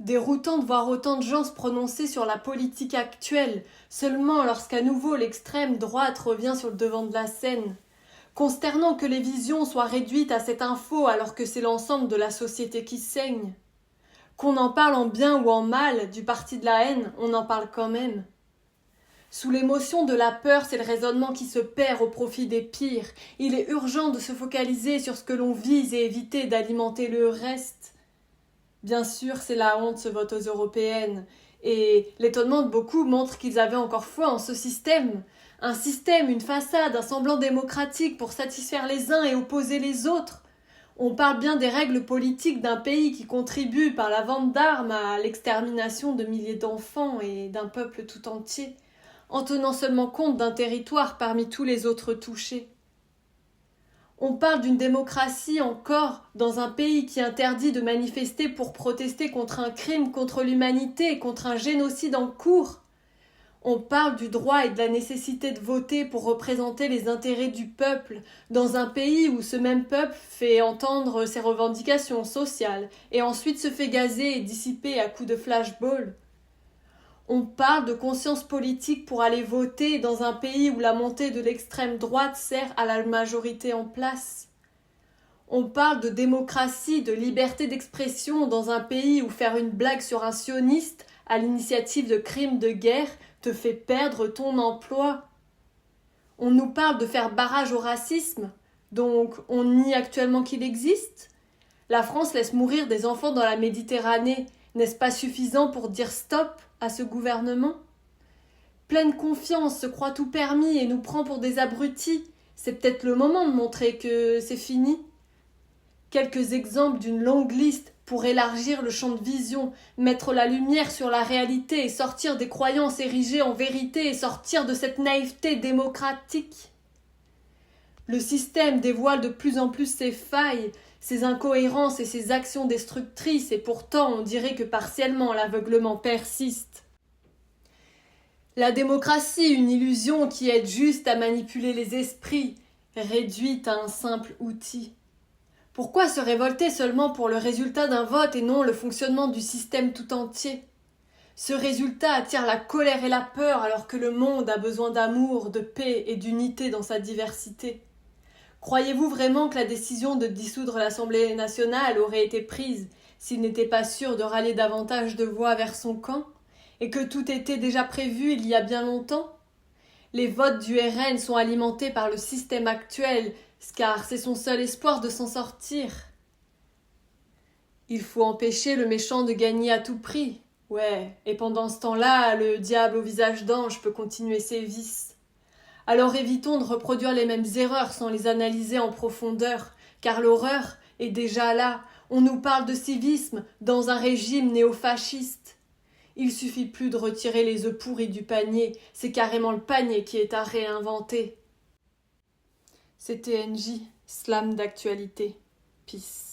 Déroutant de voir autant de gens se prononcer sur la politique actuelle, seulement lorsqu'à nouveau l'extrême droite revient sur le devant de la scène. Consternant que les visions soient réduites à cette info alors que c'est l'ensemble de la société qui saigne. Qu'on en parle en bien ou en mal, du parti de la haine, on en parle quand même. Sous l'émotion de la peur, c'est le raisonnement qui se perd au profit des pires. Il est urgent de se focaliser sur ce que l'on vise et éviter d'alimenter le reste. Bien sûr, c'est la honte ce vote aux européennes. Et l'étonnement de beaucoup montre qu'ils avaient encore foi en ce système. Un système, une façade, un semblant démocratique pour satisfaire les uns et opposer les autres. On parle bien des règles politiques d'un pays qui contribue par la vente d'armes à l'extermination de milliers d'enfants et d'un peuple tout entier, en tenant seulement compte d'un territoire parmi tous les autres touchés. On parle d'une démocratie encore dans un pays qui interdit de manifester pour protester contre un crime contre l'humanité, contre un génocide en cours. On parle du droit et de la nécessité de voter pour représenter les intérêts du peuple, dans un pays où ce même peuple fait entendre ses revendications sociales et ensuite se fait gazer et dissiper à coups de flashball. On parle de conscience politique pour aller voter dans un pays où la montée de l'extrême droite sert à la majorité en place. On parle de démocratie, de liberté d'expression dans un pays où faire une blague sur un sioniste à l'initiative de crimes de guerre te fait perdre ton emploi. On nous parle de faire barrage au racisme, donc on nie actuellement qu'il existe. La France laisse mourir des enfants dans la Méditerranée. N'est-ce pas suffisant pour dire stop à ce gouvernement? Pleine confiance, se croit tout permis et nous prend pour des abrutis. C'est peut-être le moment de montrer que c'est fini. Quelques exemples d'une longue liste pour élargir le champ de vision, mettre la lumière sur la réalité et sortir des croyances érigées en vérité et sortir de cette naïveté démocratique. Le système dévoile de plus en plus ses failles, ses incohérences et ses actions destructrices, et pourtant on dirait que partiellement l'aveuglement persiste. La démocratie, une illusion qui aide juste à manipuler les esprits, réduite à un simple outil. Pourquoi se révolter seulement pour le résultat d'un vote et non le fonctionnement du système tout entier? Ce résultat attire la colère et la peur alors que le monde a besoin d'amour, de paix et d'unité dans sa diversité. Croyez-vous vraiment que la décision de dissoudre l'Assemblée nationale aurait été prise s'il n'était pas sûr de rallier davantage de voix vers son camp, et que tout était déjà prévu il y a bien longtemps? Les votes du RN sont alimentés par le système actuel, car c'est son seul espoir de s'en sortir. Il faut empêcher le méchant de gagner à tout prix. Ouais, et pendant ce temps-là, le diable au visage d'ange peut continuer ses vices. Alors évitons de reproduire les mêmes erreurs sans les analyser en profondeur, car l'horreur est déjà là. On nous parle de civisme dans un régime néofasciste. Il suffit plus de retirer les œufs pourris du panier, c'est carrément le panier qui est à réinventer. C'était NJ, Slam d'actualité. Peace.